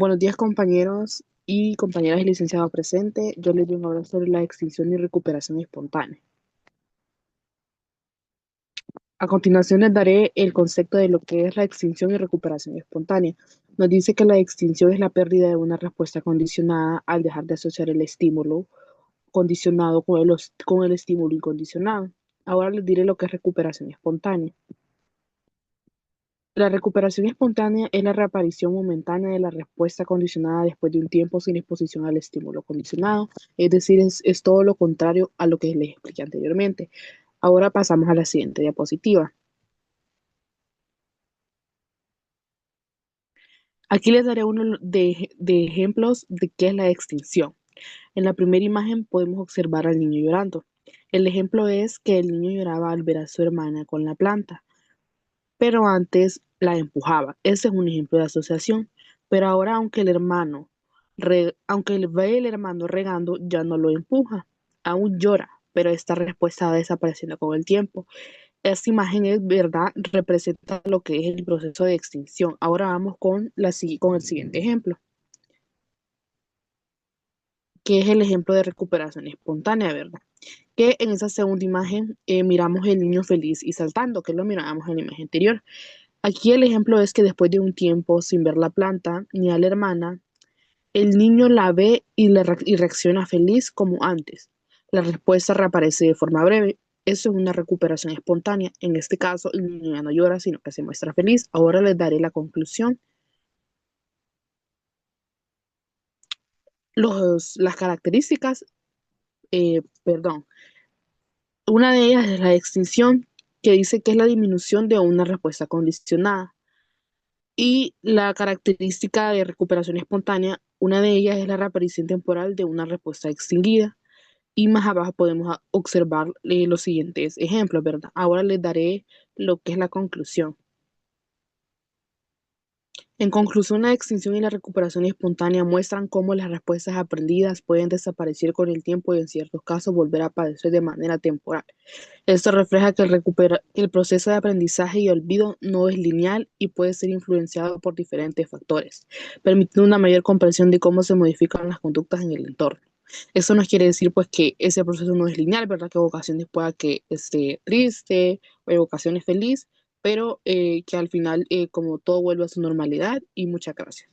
Buenos días, compañeros y compañeras y licenciado presente. Yo les vengo a hablar sobre la extinción y recuperación espontánea. A continuación les daré el concepto de lo que es la extinción y recuperación espontánea. Nos dice que la extinción es la pérdida de una respuesta condicionada al dejar de asociar el estímulo condicionado con el estímulo incondicionado. Ahora les diré lo que es recuperación espontánea. La recuperación espontánea es la reaparición momentánea de la respuesta condicionada después de un tiempo sin exposición al estímulo condicionado, es decir, es todo lo contrario a lo que les expliqué anteriormente. Ahora pasamos a la siguiente diapositiva. Aquí les daré uno de ejemplos de qué es la extinción. En la primera imagen podemos observar al niño llorando. El ejemplo es que el niño lloraba al ver a su hermana con la planta, pero antes la empujaba. Ese es un ejemplo de asociación. Pero ahora, aunque ve el hermano regando, ya no lo empuja, aún llora, pero esta respuesta va desapareciendo con el tiempo. Esta imagen es verdad, representa lo que es el proceso de extinción. Ahora vamos con el siguiente ejemplo, que es el ejemplo de recuperación espontánea, ¿verdad? Que en esa segunda imagen miramos el niño feliz y saltando, que lo mirábamos en la imagen anterior. Aquí el ejemplo es que después de un tiempo sin ver la planta ni a la hermana, el niño la ve y reacciona feliz como antes. La respuesta reaparece de forma breve. Eso es una recuperación espontánea. En este caso, el niño ya no llora, sino que se muestra feliz. Ahora les daré la conclusión. Las características, perdón. Una de ellas es la extinción, que dice que es la disminución de una respuesta condicionada. Y la característica de recuperación espontánea, una de ellas es la reaparición temporal de una respuesta extinguida. Y más abajo podemos observar los siguientes ejemplos, ¿verdad? Ahora les daré lo que es la conclusión. En conclusión, la extinción y la recuperación espontánea muestran cómo las respuestas aprendidas pueden desaparecer con el tiempo y en ciertos casos volver a aparecer de manera temporal. Esto refleja que el proceso de aprendizaje y olvido no es lineal y puede ser influenciado por diferentes factores, permitiendo una mayor comprensión de cómo se modifican las conductas en el entorno. Eso no quiere decir pues que ese proceso no es lineal, ¿verdad? Que en ocasiones pueda que esté triste o en ocasiones feliz, pero que al final como todo vuelve a su normalidad y muchas gracias.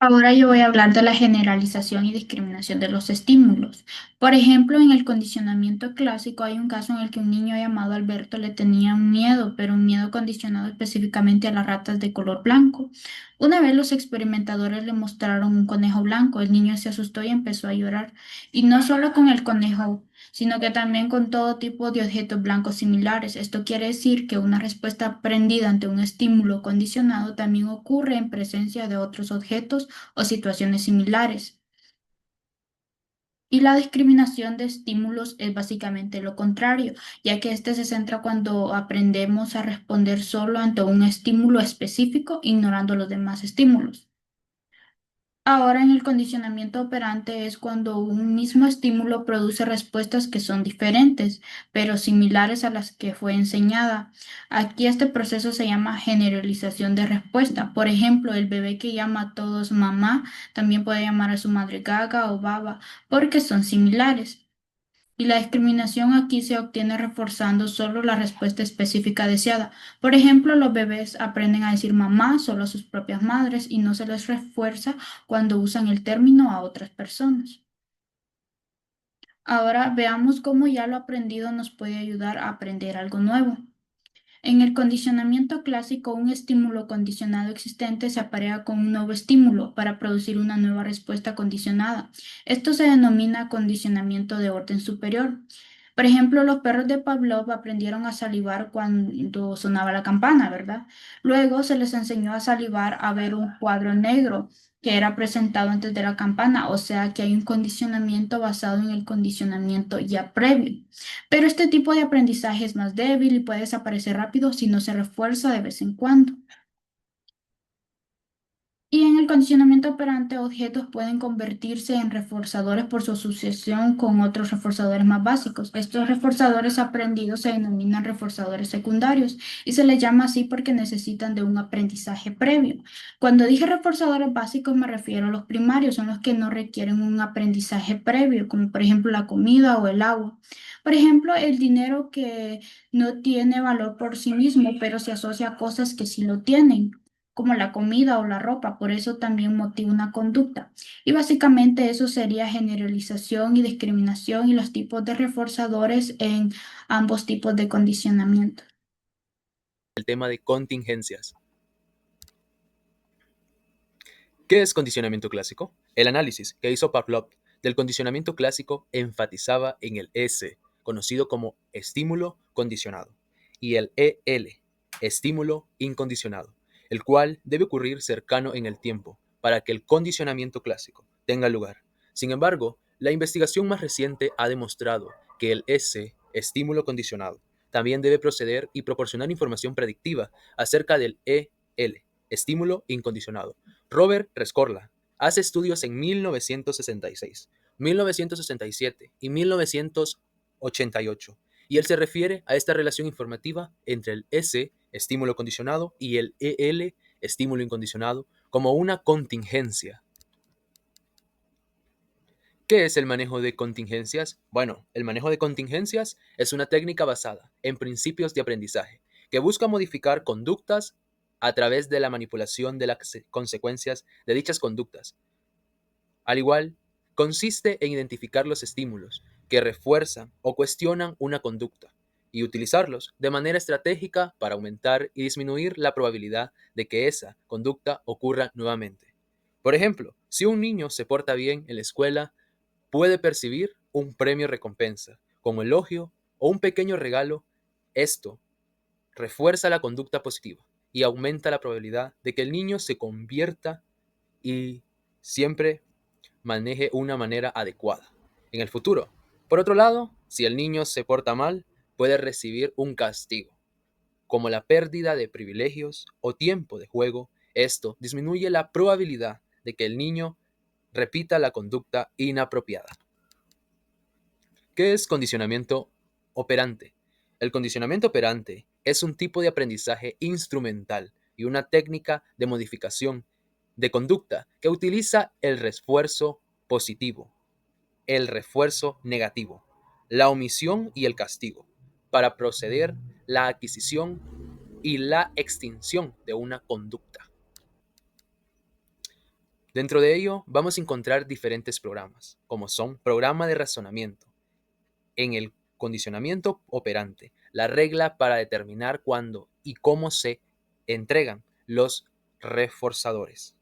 Ahora yo voy a hablar de la generalización y discriminación de los estímulos. Por ejemplo, en el condicionamiento clásico hay un caso en el que un niño llamado Alberto le tenía un miedo, pero un miedo condicionado específicamente a las ratas de color blanco. Una vez los experimentadores le mostraron un conejo blanco, el niño se asustó y empezó a llorar. Y no solo con el conejo, sino que también con todo tipo de objetos blancos similares. Esto quiere decir que una respuesta aprendida ante un estímulo condicionado también ocurre en presencia de otros objetos o situaciones similares. Y la discriminación de estímulos es básicamente lo contrario, ya que este se centra cuando aprendemos a responder solo ante un estímulo específico, ignorando los demás estímulos. Ahora en el condicionamiento operante es cuando un mismo estímulo produce respuestas que son diferentes, pero similares a las que fue enseñada. Aquí este proceso se llama generalización de respuesta. Por ejemplo, el bebé que llama a todos mamá también puede llamar a su madre gaga o baba porque son similares. Y la discriminación aquí se obtiene reforzando solo la respuesta específica deseada. Por ejemplo, los bebés aprenden a decir mamá solo a sus propias madres y no se les refuerza cuando usan el término a otras personas. Ahora veamos cómo ya lo aprendido nos puede ayudar a aprender algo nuevo. En el condicionamiento clásico, un estímulo condicionado existente se aparea con un nuevo estímulo para producir una nueva respuesta condicionada. Esto se denomina condicionamiento de orden superior. Por ejemplo, los perros de Pavlov aprendieron a salivar cuando sonaba la campana, ¿verdad? Luego se les enseñó a salivar a ver un cuadro negro que era presentado antes de la campana, o sea que hay un condicionamiento basado en el condicionamiento ya previo. Pero este tipo de aprendizaje es más débil y puede desaparecer rápido si no se refuerza de vez en cuando. Y en el condicionamiento operante, objetos pueden convertirse en reforzadores por su asociación con otros reforzadores más básicos. Estos reforzadores aprendidos se denominan reforzadores secundarios y se les llama así porque necesitan de un aprendizaje previo. Cuando dije reforzadores básicos me refiero a los primarios, son los que no requieren un aprendizaje previo, como por ejemplo la comida o el agua. Por ejemplo, el dinero que no tiene valor por sí mismo, pero se asocia a cosas que sí lo tienen, como la comida o la ropa, por eso también motiva una conducta. Y básicamente eso sería generalización y discriminación y los tipos de reforzadores en ambos tipos de condicionamiento. El tema de contingencias. ¿Qué es condicionamiento clásico? El análisis que hizo Pavlov del condicionamiento clásico enfatizaba en el S, conocido como estímulo condicionado, y el EL, estímulo incondicionado, el cual debe ocurrir cercano en el tiempo para que el condicionamiento clásico tenga lugar. Sin embargo, la investigación más reciente ha demostrado que el S, estímulo condicionado, también debe proceder y proporcionar información predictiva acerca del EL, estímulo incondicionado. Robert Rescorla hace estudios en 1966, 1967 y 1988, y él se refiere a esta relación informativa entre el S, estímulo condicionado, y el EL, estímulo incondicionado, como una contingencia. ¿Qué es el manejo de contingencias? Bueno, el manejo de contingencias es una técnica basada en principios de aprendizaje que busca modificar conductas a través de la manipulación de las consecuencias de dichas conductas. Al igual, consiste en identificar los estímulos que refuerzan o cuestionan una conducta y utilizarlos de manera estratégica para aumentar y disminuir la probabilidad de que esa conducta ocurra nuevamente. Por ejemplo, si un niño se porta bien en la escuela, puede percibir un premio recompensa, como elogio o un pequeño regalo. Esto refuerza la conducta positiva y aumenta la probabilidad de que el niño se convierta y siempre maneje una manera adecuada en el futuro. Por otro lado, si el niño se porta mal, puede recibir un castigo, como la pérdida de privilegios o tiempo de juego. Esto disminuye la probabilidad de que el niño repita la conducta inapropiada. ¿Qué es condicionamiento operante? El condicionamiento operante es un tipo de aprendizaje instrumental y una técnica de modificación de conducta que utiliza el refuerzo positivo, el refuerzo negativo, la omisión y el castigo para proceder la adquisición y la extinción de una conducta. Dentro de ello vamos a encontrar diferentes programas, como son programa de razonamiento. En el condicionamiento operante, la regla para determinar cuándo y cómo se entregan los reforzadores.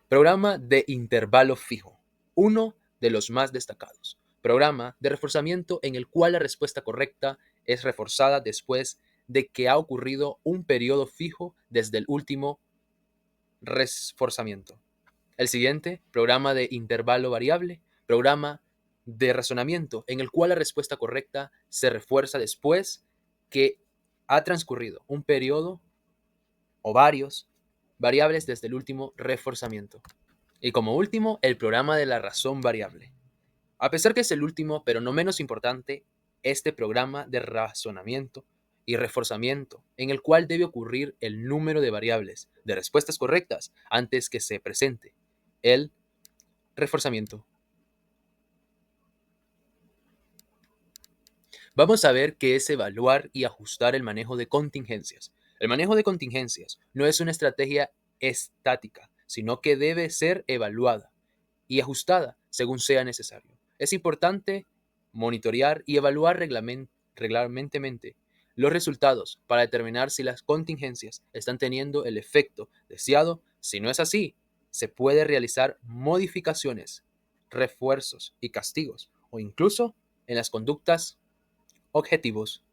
Programa de intervalo fijo, uno de los más destacados. Programa de reforzamiento en el cual la respuesta correcta es reforzada después de que ha ocurrido un periodo fijo desde el último reforzamiento. El siguiente, programa de intervalo variable, programa de razonamiento en el cual la respuesta correcta se refuerza después que ha transcurrido un periodo o varios variables desde el último reforzamiento. Y como último, el programa de la razón variable. A pesar que es el último, pero no menos importante, este programa de razonamiento y reforzamiento, en el cual debe ocurrir el número de variables de respuestas correctas antes que se presente el reforzamiento. Vamos a ver qué es evaluar y ajustar el manejo de contingencias. El manejo de contingencias no es una estrategia estática, sino que debe ser evaluada y ajustada según sea necesario. Es importante monitorear y evaluar reglamentemente los resultados para determinar si las contingencias están teniendo el efecto deseado. Si no es así, se puede realizar modificaciones, refuerzos y castigos, o incluso en las conductas objetivos.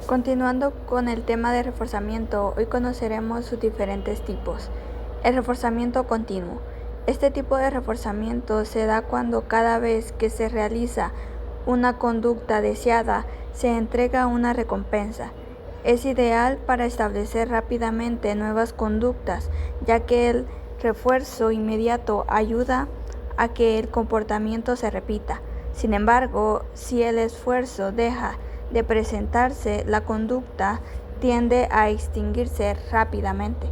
Continuando con el tema de reforzamiento, hoy conoceremos sus diferentes tipos. El reforzamiento continuo. Este tipo de reforzamiento se da cuando cada vez que se realiza una conducta deseada se entrega una recompensa. Es ideal para establecer rápidamente nuevas conductas, ya que el refuerzo inmediato ayuda a que el comportamiento se repita. Sin embargo, si el esfuerzo deja de presentarse, la conducta tiende a extinguirse rápidamente.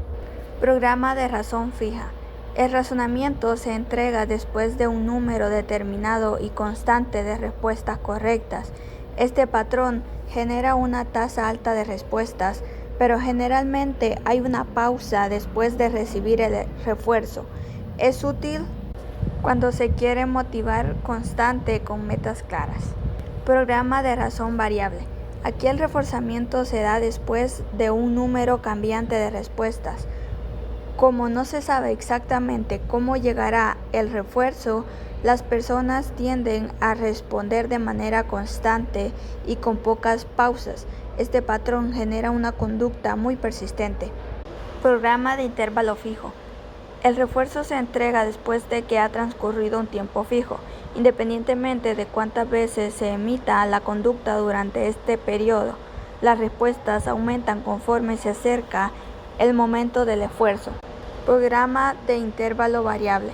Programa de razón fija. El razonamiento se entrega después de un número determinado y constante de respuestas correctas. Este patrón genera una tasa alta de respuestas, pero generalmente hay una pausa después de recibir el refuerzo. Es útil cuando se quiere motivar constante con metas claras. Programa de razón variable. Aquí el reforzamiento se da después de un número cambiante de respuestas. Como no se sabe exactamente cómo llegará el refuerzo, las personas tienden a responder de manera constante y con pocas pausas. Este patrón genera una conducta muy persistente. Programa de intervalo fijo. El refuerzo se entrega después de que ha transcurrido un tiempo fijo, independientemente de cuántas veces se emita la conducta durante este periodo. Las respuestas aumentan conforme se acerca el momento del esfuerzo. Programa de intervalo variable.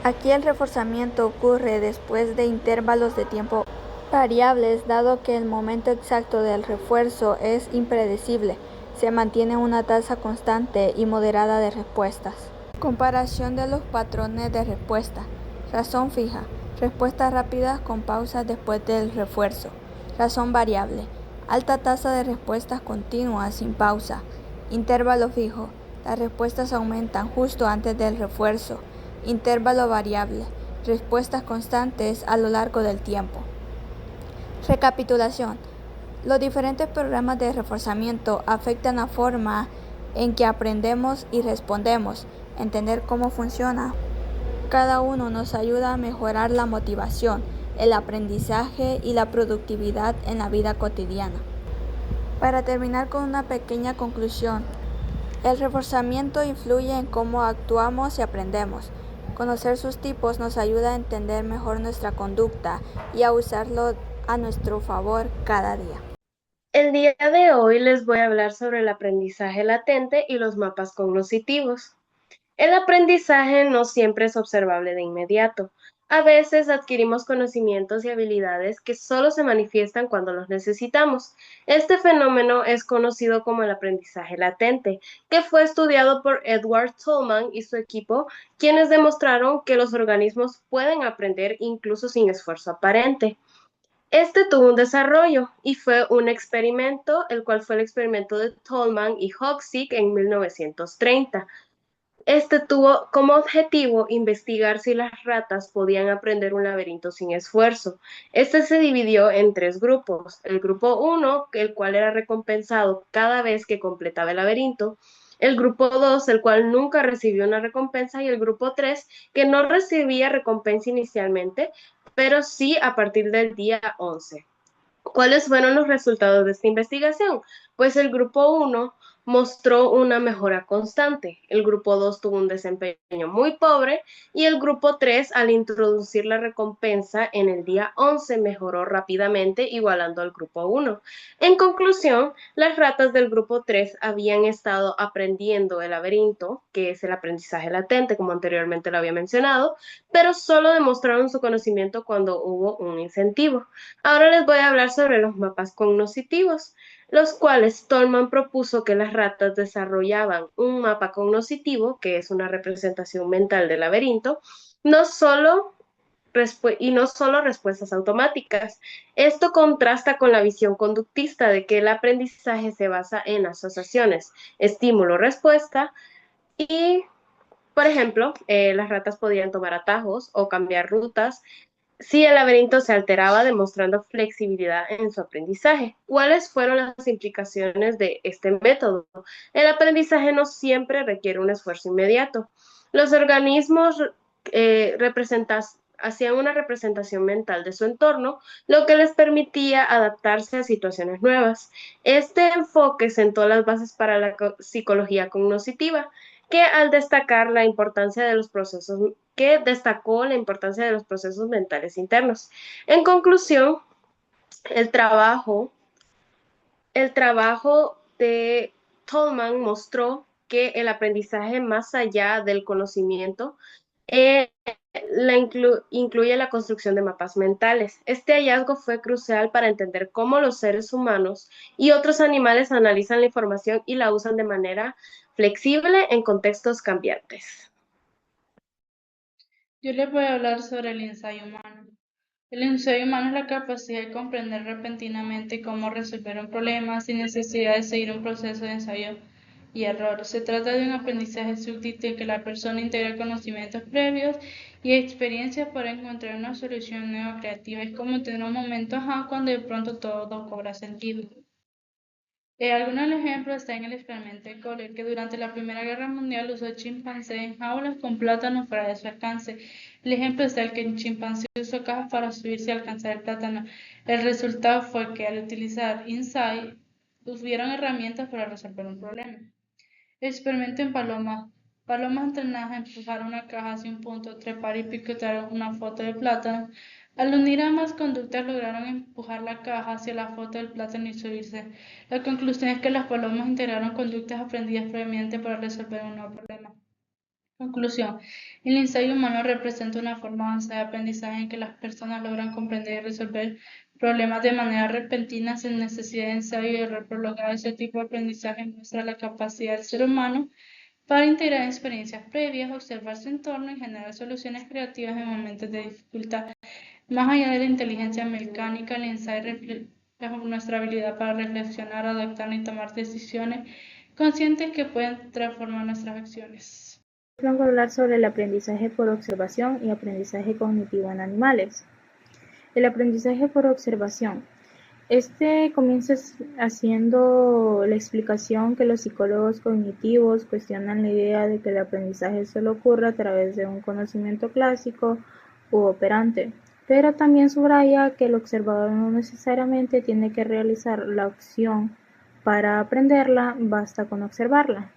Aquí el reforzamiento ocurre después de intervalos de tiempo variables, dado que el momento exacto del refuerzo es impredecible. Se mantiene una tasa constante y moderada de respuestas. Comparación de los patrones de respuesta. Razón fija. Respuestas rápidas con pausas después del refuerzo. Razón variable. Alta tasa de respuestas continuas sin pausa. Intervalo fijo. Las respuestas aumentan justo antes del refuerzo. Intervalo variable. Respuestas constantes a lo largo del tiempo. Recapitulación. Los diferentes programas de reforzamiento afectan la forma en que aprendemos y respondemos. Entender cómo funciona cada uno nos ayuda a mejorar la motivación, el aprendizaje y la productividad en la vida cotidiana. Para terminar con una pequeña conclusión, el reforzamiento influye en cómo actuamos y aprendemos. Conocer sus tipos nos ayuda a entender mejor nuestra conducta y a usarlo a nuestro favor cada día. El día de hoy les voy a hablar sobre el aprendizaje latente y los mapas cognitivos. El aprendizaje no siempre es observable de inmediato. A veces adquirimos conocimientos y habilidades que solo se manifiestan cuando los necesitamos. Este fenómeno es conocido como el aprendizaje latente, que fue estudiado por Edward Tolman y su equipo, quienes demostraron que los organismos pueden aprender incluso sin esfuerzo aparente. Este tuvo un desarrollo y fue un experimento, el cual fue el experimento de Tolman y Hoxic en 1930. Este tuvo como objetivo investigar si las ratas podían aprender un laberinto sin esfuerzo. Este se dividió en 3 grupos. El grupo 1, el cual era recompensado cada vez que completaba el laberinto. El grupo 2, el cual nunca recibió una recompensa. Y el grupo 3, que no recibía recompensa inicialmente, pero sí a partir del día 11. ¿Cuáles fueron los resultados de esta investigación? Pues el grupo 1 mostró una mejora constante, el grupo 2 tuvo un desempeño muy pobre y el grupo 3 al introducir la recompensa en el día 11 mejoró rápidamente igualando al grupo 1. En conclusión, las ratas del grupo 3 habían estado aprendiendo el laberinto, que es el aprendizaje latente, como anteriormente lo había mencionado, pero solo demostraron su conocimiento cuando hubo un incentivo. Ahora les voy a hablar sobre los mapas cognitivos, los cuales Tolman propuso que las ratas desarrollaban un mapa cognitivo, que es una representación mental del laberinto, no solo respuestas automáticas. Esto contrasta con la visión conductista de que el aprendizaje se basa en asociaciones, estímulo-respuesta y, por ejemplo, las ratas podían tomar atajos o cambiar rutas si el laberinto se alteraba, demostrando flexibilidad en su aprendizaje. ¿Cuáles fueron las implicaciones de este método? El aprendizaje no siempre requiere un esfuerzo inmediato. Los organismos hacían una representación mental de su entorno, lo que les permitía adaptarse a situaciones nuevas. Este enfoque sentó las bases para la psicología cognitiva, que destacó la importancia de los procesos mentales internos. En conclusión, el trabajo de Tolman mostró que el aprendizaje más allá del conocimiento incluye la construcción de mapas mentales. Este hallazgo fue crucial para entender cómo los seres humanos y otros animales analizan la información y la usan de manera flexible en contextos cambiantes. Yo les voy a hablar sobre el ensayo humano. El ensayo humano es la capacidad de comprender repentinamente cómo resolver un problema sin necesidad de seguir un proceso de ensayo y error. Se trata de un aprendizaje súbdito en que la persona integra conocimientos previos y experiencias para encontrar una solución nueva creativa. Es como tener un momento cuando de pronto todo cobra sentido. Algunos ejemplos están en el experimento de Kohler, que durante la Primera Guerra Mundial usó chimpancés en jaulas con plátanos fuera de su alcance. El ejemplo está el que el chimpancé usó cajas para subirse y alcanzar el plátano. El resultado fue que al utilizar Insight, tuvieron herramientas para resolver un problema. Experimento en palomas. Palomas entrenadas a empujar una caja hacia un punto, trepar y picotear una foto de plátano. Al unir ambas conductas lograron empujar la caja hacia la foto del plátano y subirse. La conclusión es que las palomas integraron conductas aprendidas previamente para resolver un nuevo problema. Conclusión. El ensayo humano representa una forma avanzada de aprendizaje en que las personas logran comprender y resolver problemas de manera repentina sin necesidad de ensayo y error prolongado. Ese tipo de aprendizaje muestra la capacidad del ser humano para integrar experiencias previas, observar su entorno y generar soluciones creativas en momentos de dificultad. Más allá de la inteligencia mecánica, el ensayo refleja nuestra habilidad para reflexionar, adaptarnos y tomar decisiones conscientes que pueden transformar nuestras acciones. Vamos a hablar sobre el aprendizaje por observación y aprendizaje cognitivo en animales. El aprendizaje por observación. Este comienza haciendo la explicación que los psicólogos cognitivos cuestionan la idea de que el aprendizaje solo ocurre a través de un conocimiento clásico u operante, pero también subraya que el observador no necesariamente tiene que realizar la acción para aprenderla, basta con observarla.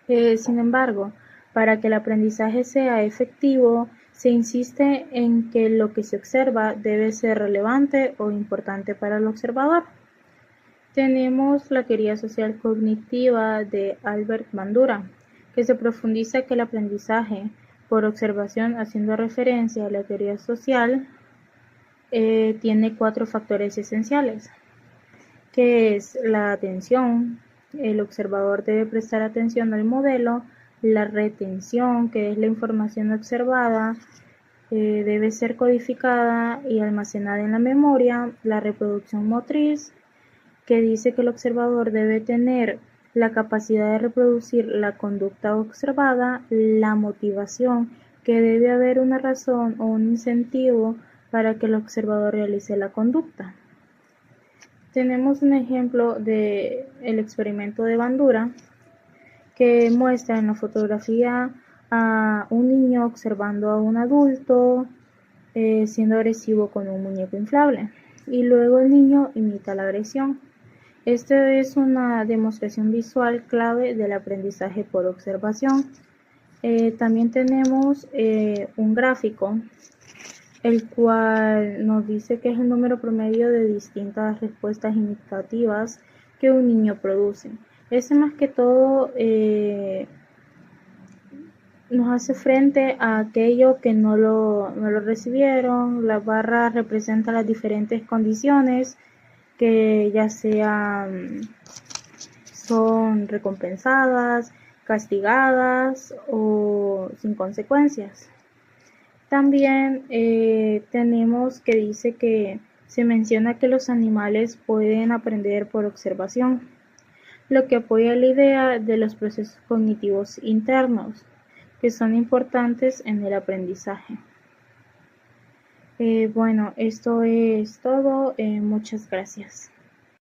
Sin embargo, para que el aprendizaje sea efectivo, se insiste en que lo que se observa debe ser relevante o importante para el observador. Tenemos la teoría social cognitiva de Albert Bandura, que se profundiza que el aprendizaje por observación, haciendo referencia a la teoría social, tiene 4 factores esenciales, que es la atención. El observador debe prestar atención al modelo. La retención, que es la información observada, debe ser codificada y almacenada en la memoria. La reproducción motriz, que dice que el observador debe tener la capacidad de reproducir la conducta observada. La motivación, que debe haber una razón o un incentivo para que el observador realice la conducta. Tenemos un ejemplo del experimento de Bandura, que muestra en la fotografía a un niño observando a un adulto siendo agresivo con un muñeco inflable, y luego el niño imita la agresión. Esto es una demostración visual clave del aprendizaje por observación. También tenemos un gráfico, el cual nos dice que es el número promedio de distintas respuestas imitativas que un niño produce. Este más que todo nos hace frente a aquello que no lo recibieron. La barra representa las diferentes condiciones que ya sean son recompensadas, castigadas o sin consecuencias. También tenemos que dice que se menciona que los animales pueden aprender por observación, lo que apoya la idea de los procesos cognitivos internos, que son importantes en el aprendizaje. Bueno, esto es todo. Muchas gracias.